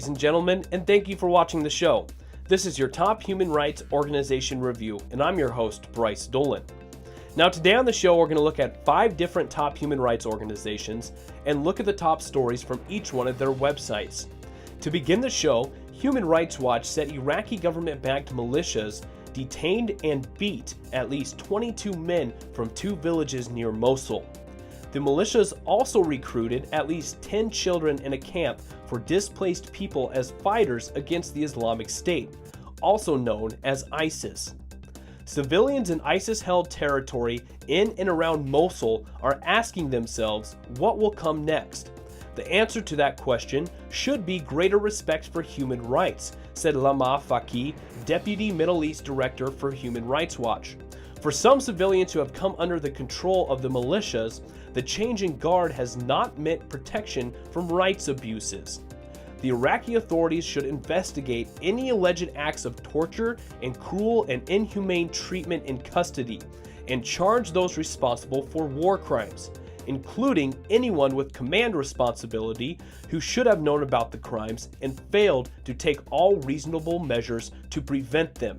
ladies and gentlemen, and thank you for watching the show. This is your top human rights organization review, and I'm your host, Bryce Dolan. Now today on the show, we're going to look at 5 different top human rights organizations and look at the top stories from each one of their websites. To begin the show, Human Rights Watch said Iraqi government-backed militias detained and beat at least 22 men from 2 villages near Mosul. The militias also recruited at least 10 children in a camp for displaced people as fighters against the Islamic State, also known as ISIS. Civilians in ISIS-held territory in and around Mosul are asking themselves what will come next. The answer to that question should be greater respect for human rights, said Lama Faki, Deputy Middle East Director for Human Rights Watch. For some civilians who have come under the control of the militias, the change in guard has not meant protection from rights abuses. The Iraqi authorities should investigate any alleged acts of torture and cruel and inhumane treatment in custody and charge those responsible for war crimes, including anyone with command responsibility who should have known about the crimes and failed to take all reasonable measures to prevent them.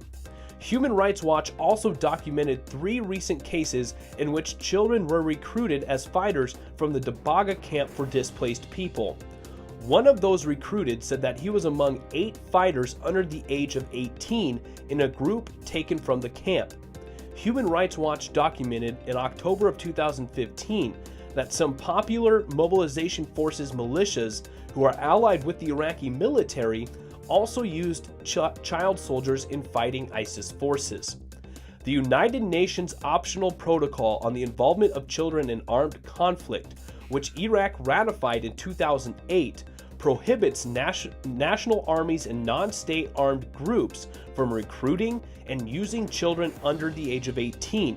Human Rights Watch also documented 3 recent cases in which children were recruited as fighters from the Dabaga camp for displaced people. One of those recruited said that he was among 8 fighters under the age of 18 in a group taken from the camp. Human Rights Watch documented in October of 2015 that some popular mobilization forces militias who are allied with the Iraqi military also used child soldiers in fighting ISIS forces. The United Nations Optional Protocol on the Involvement of Children in Armed Conflict, which Iraq ratified in 2008, prohibits national armies and non-state armed groups from recruiting and using children under the age of 18.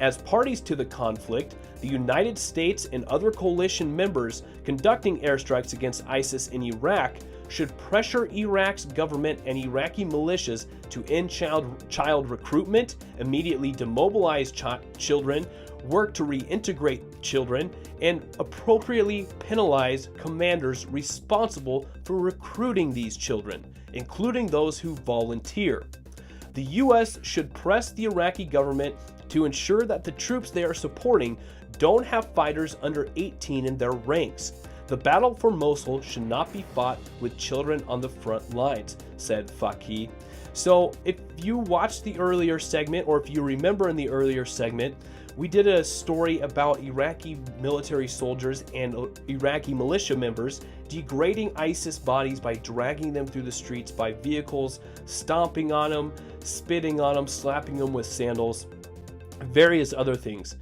As parties to the conflict, the United States and other coalition members conducting airstrikes against ISIS in Iraq should pressure Iraq's government and Iraqi militias to end child recruitment, immediately demobilize children, work to reintegrate children, and appropriately penalize commanders responsible for recruiting these children, including those who volunteer. The U.S. should press the Iraqi government to ensure that the troops they are supporting don't have fighters under 18 in their ranks. The battle for Mosul should not be fought with children on the front lines, said Faki. So if you watched the earlier segment, or if you remember in the earlier segment, we did a story about Iraqi military soldiers and Iraqi militia members degrading ISIS bodies by dragging them through the streets by vehicles, stomping on them, spitting on them, slapping them with sandals, various other things.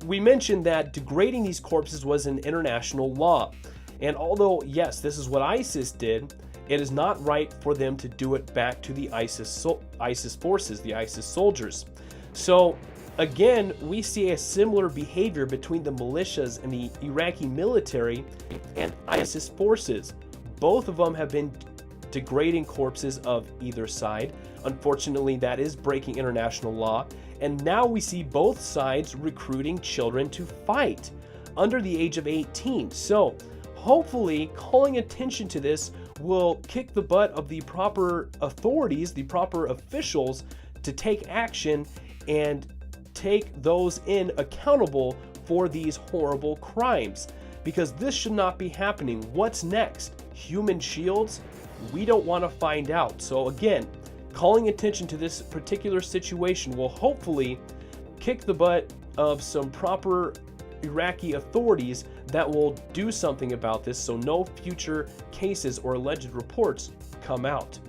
We mentioned that degrading these corpses was an international law. And although, yes, this is what ISIS did, it is not right for them to do it back to the ISIS forces, the ISIS soldiers. So again, we see a similar behavior between the militias and the Iraqi military and ISIS forces. Both of them have been degrading corpses of either side. Unfortunately, that is breaking international law. And now we see both sides recruiting children to fight under the age of 18. So hopefully calling attention to this will kick the butt of the proper authorities, the proper officials, to take action and take those in accountable for these horrible crimes. Because this should not be happening. What's next? Human shields? We don't want to find out. So again, calling attention to this particular situation will hopefully kick the butt of some proper Iraqi authorities that will do something about this so no future cases or alleged reports come out.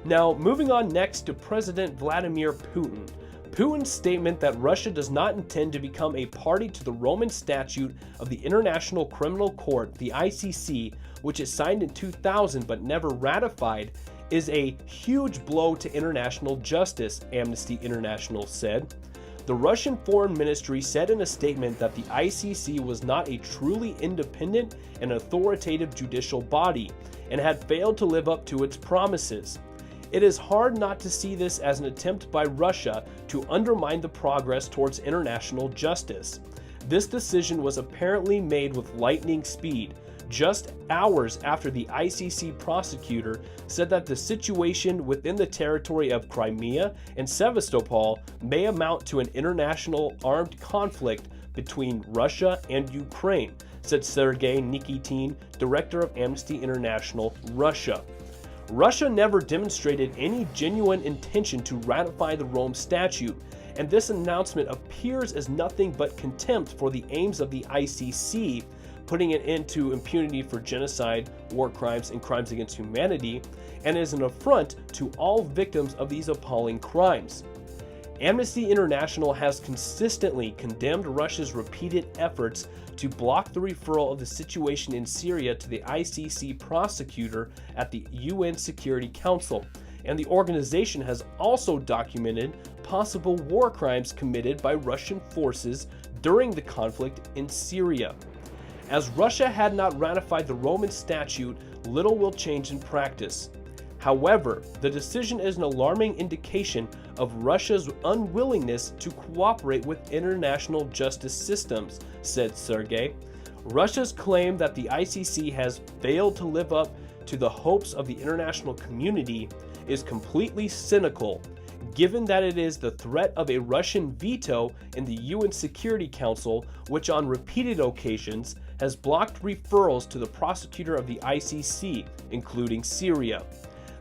Now, moving on next to President Vladimir Putin. Putin's statement that Russia does not intend to become a party to the Roman Statute of the International Criminal Court, the ICC, which is signed in 2000 but never ratified, is a huge blow to international justice, Amnesty International said. The Russian Foreign Ministry said in a statement that the ICC was not a truly independent and authoritative judicial body and had failed to live up to its promises. It is hard not to see this as an attempt by Russia to undermine the progress towards international justice. This decision was apparently made with lightning speed, just hours after the ICC prosecutor said that the situation within the territory of Crimea and Sevastopol may amount to an international armed conflict between Russia and Ukraine, said Sergei Nikitin, director of Amnesty International Russia. Russia never demonstrated any genuine intention to ratify the Rome Statute, and this announcement appears as nothing but contempt for the aims of the ICC, putting an end to impunity for genocide, war crimes, and crimes against humanity, and is an affront to all victims of these appalling crimes. Amnesty International has consistently condemned Russia's repeated efforts to block the referral of the situation in Syria to the ICC prosecutor at the UN Security Council, and the organization has also documented possible war crimes committed by Russian forces during the conflict in Syria. As Russia had not ratified the Roman Statute, little will change in practice. However, the decision is an alarming indication of Russia's unwillingness to cooperate with international justice systems, said Sergei. Russia's claim that the ICC has failed to live up to the hopes of the international community is completely cynical, given that it is the threat of a Russian veto in the UN Security Council which on repeated occasions has blocked referrals to the prosecutor of the ICC, including Syria.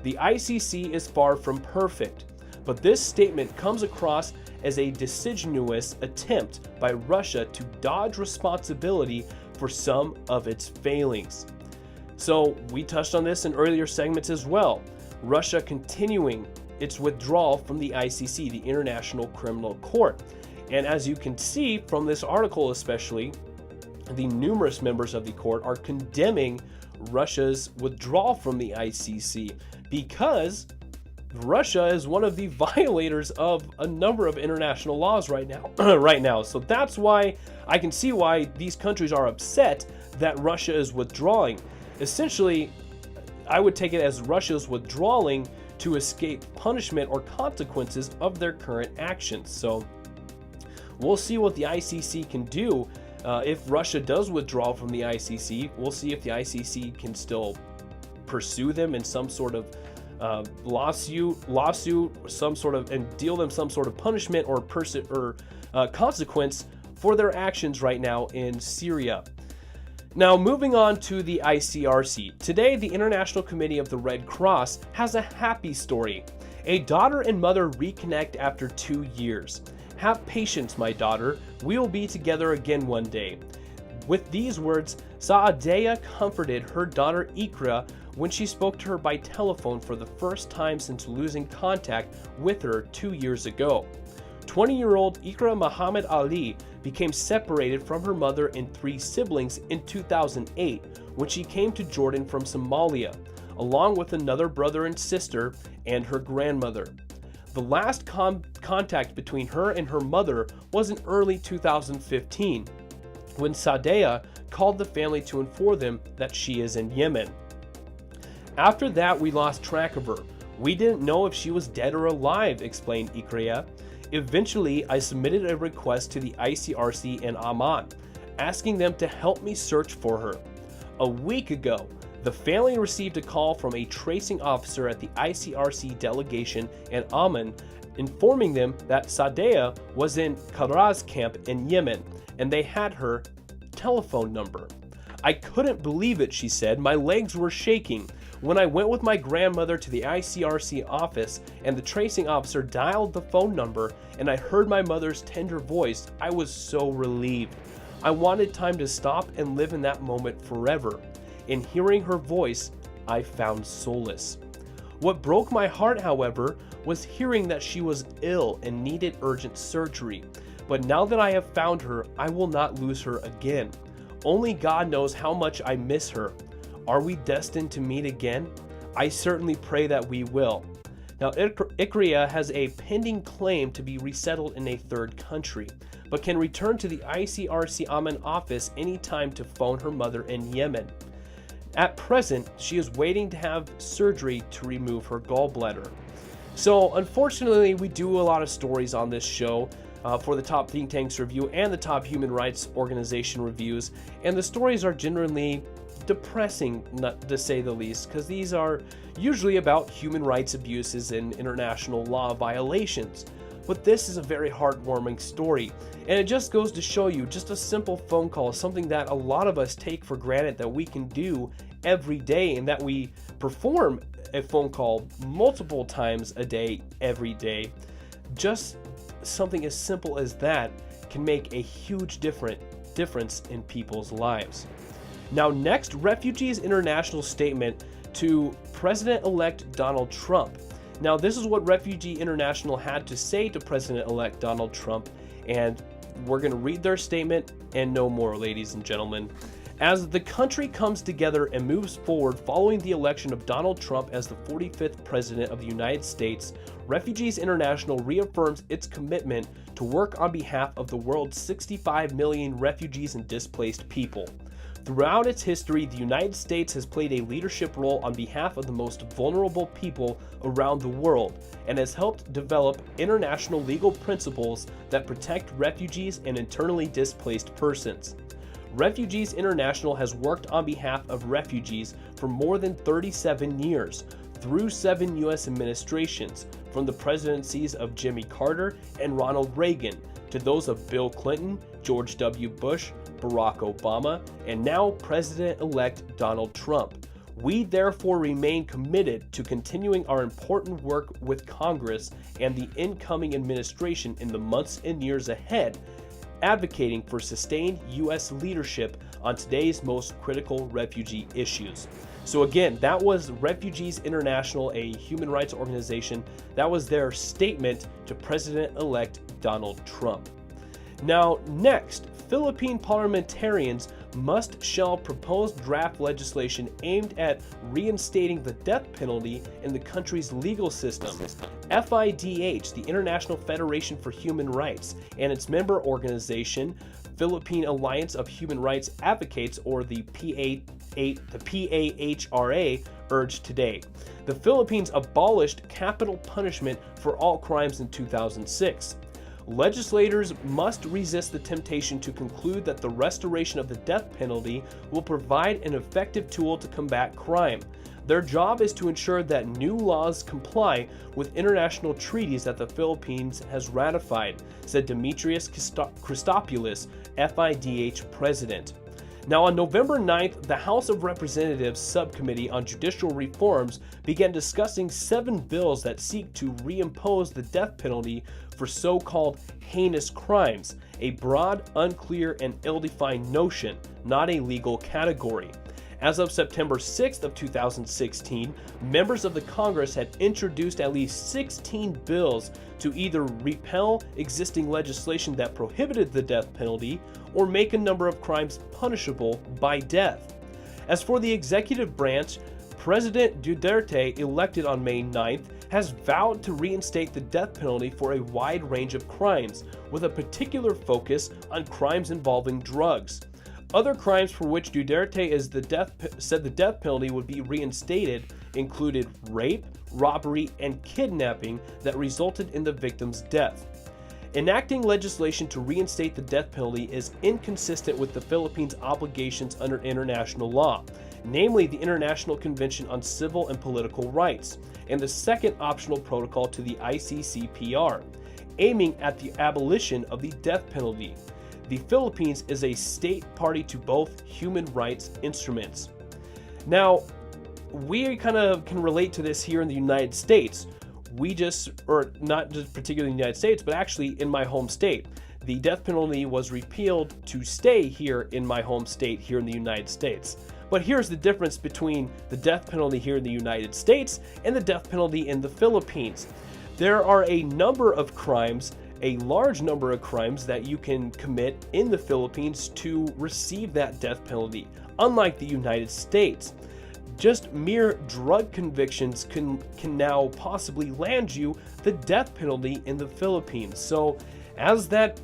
The ICC is far from perfect, but this statement comes across as a disingenuous attempt by Russia to dodge responsibility for some of its failings. So we touched on this in earlier segments as well. Russia continuing its withdrawal from the ICC, the International Criminal Court. And as you can see from this article especially, the numerous members of the court are condemning Russia's withdrawal from the ICC because Russia is one of the violators of a number of international laws right now. So that's why I can see why these countries are upset that Russia is withdrawing. Essentially, I would take it as Russia's withdrawing to escape punishment or consequences of their current actions. So we'll see what the ICC can do. If Russia does withdraw from the ICC, we'll see if the ICC can still pursue them in some sort of lawsuit, some sort of, and deal them some sort of punishment or consequence for their actions right now in Syria. Now, moving on to the ICRC. Today, the International Committee of the Red Cross has a happy story. A daughter and mother reconnect after 2 years. Have patience, my daughter. We will be together again one day. With these words, Saadea comforted her daughter Ikra when she spoke to her by telephone for the first time since losing contact with her 2 years ago. 20-year-old Ikra Muhammad Ali became separated from her mother and 3 siblings in 2008 when she came to Jordan from Somalia, along with another brother and sister and her grandmother. The last contact between her and her mother was in early 2015, when Saadea called the family to inform them that she is in Yemen. After that, we lost track of her. We didn't know if she was dead or alive, explained Ikria. Eventually, I submitted a request to the ICRC in Amman, asking them to help me search for her. A week ago, the family received a call from a tracing officer at the ICRC delegation in Amman, informing them that Saadea was in Karaz camp in Yemen, and they had her telephone number. I couldn't believe it, she said. My legs were shaking. When I went with my grandmother to the ICRC office and the tracing officer dialed the phone number and I heard my mother's tender voice, I was so relieved. I wanted time to stop and live in that moment forever. In hearing her voice, I found solace. What broke my heart, however, was hearing that she was ill and needed urgent surgery. But now that I have found her, I will not lose her again. Only God knows how much I miss her. Are we destined to meet again? I certainly pray that we will. Now, Ikria has a pending claim to be resettled in a third country, but can return to the ICRC Amman office anytime to phone her mother in Yemen. At present, she is waiting to have surgery to remove her gallbladder. So, unfortunately, we do a lot of stories on this show for the Top Think Tanks review and the Top Human Rights Organization reviews, and the stories are generally depressing, not to say the least, because these are usually about human rights abuses and international law violations. But this is a very heartwarming story, and it just goes to show you just a simple phone call, something that a lot of us take for granted that we can do every day, and that we perform a phone call multiple times a day, every day. Just something as simple as that can make a huge difference in people's lives. Now next, Refugees International statement to President-elect Donald Trump. Now this is what Refugee International had to say to President-elect Donald Trump, and we're going to read their statement and no more, ladies and gentlemen. As the country comes together and moves forward following the election of Donald Trump as the 45th President of the United States, Refugees International reaffirms its commitment to work on behalf of the world's 65 million refugees and displaced people. Throughout its history, the United States has played a leadership role on behalf of the most vulnerable people around the world, and has helped develop international legal principles that protect refugees and internally displaced persons. Refugees International has worked on behalf of refugees for more than 37 years, through 7 U.S. administrations, from the presidencies of Jimmy Carter and Ronald Reagan to those of Bill Clinton, George W. Bush, Barack Obama, and now President-elect Donald Trump. We therefore remain committed to continuing our important work with Congress and the incoming administration in the months and years ahead, advocating for sustained U.S. leadership on today's most critical refugee issues. So again, that was Refugees International, a human rights organization. That was their statement to President-elect Donald Trump. Now next, Philippine parliamentarians must shelve proposed draft legislation aimed at reinstating the death penalty in the country's legal system. FIDH, the International Federation for Human Rights, and its member organization, Philippine Alliance of Human Rights Advocates, or the PAHRA, urged today. The Philippines abolished capital punishment for all crimes in 2006. Legislators must resist the temptation to conclude that the restoration of the death penalty will provide an effective tool to combat crime. Their job is to ensure that new laws comply with international treaties that the Philippines has ratified, said Demetrius Christopoulos, FIDH president. Now, on November 9th, the House of Representatives Subcommittee on Judicial Reforms began discussing 7 bills that seek to reimpose the death penalty for so-called heinous crimes, a broad, unclear, and ill-defined notion, not a legal category. As of September 6th of 2016, members of the Congress had introduced at least 16 bills to either repeal existing legislation that prohibited the death penalty or make a number of crimes punishable by death. As for the executive branch, President Duterte, elected on May 9th, has vowed to reinstate the death penalty for a wide range of crimes, with a particular focus on crimes involving drugs. Other crimes for which Duterte said the death penalty would be reinstated included rape, robbery, and kidnapping that resulted in the victim's death. Enacting legislation to reinstate the death penalty is inconsistent with the Philippines' obligations under international law, namely the International Convention on Civil and Political Rights, and the second optional protocol to the ICCPR, aiming at the abolition of the death penalty. The Philippines is a state party to both human rights instruments. Now, we kind of can relate to this here in the United States. Or not just particularly in the United States, but actually in my home state. The death penalty was repealed to stay here in my home state, here in the United States. But here's the difference between the death penalty here in the United States and the death penalty in the Philippines. There are a large number of crimes that you can commit in the Philippines to receive that death penalty, unlike the United States. Just mere drug convictions can now possibly land you the death penalty in the Philippines. So as that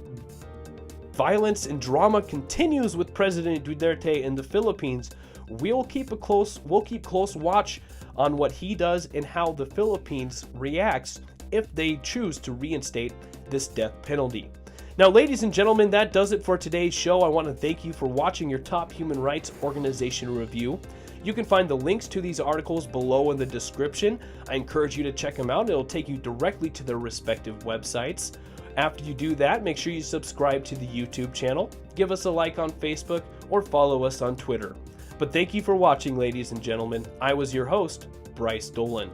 violence and drama continues with President Duterte in the Philippines, we'll keep close watch on what he does and how the Philippines reacts if they choose to reinstate this death penalty. Now, ladies and gentlemen, that does it for today's show. I want to thank you for watching your top human rights organization review. You can find the links to these articles below in the description. I encourage you to check them out. It'll take you directly to their respective websites. After you do that, make sure you subscribe to the YouTube channel, give us a like on Facebook, or follow us on Twitter. But thank you for watching, ladies and gentlemen. I was your host, Bryce Dolan.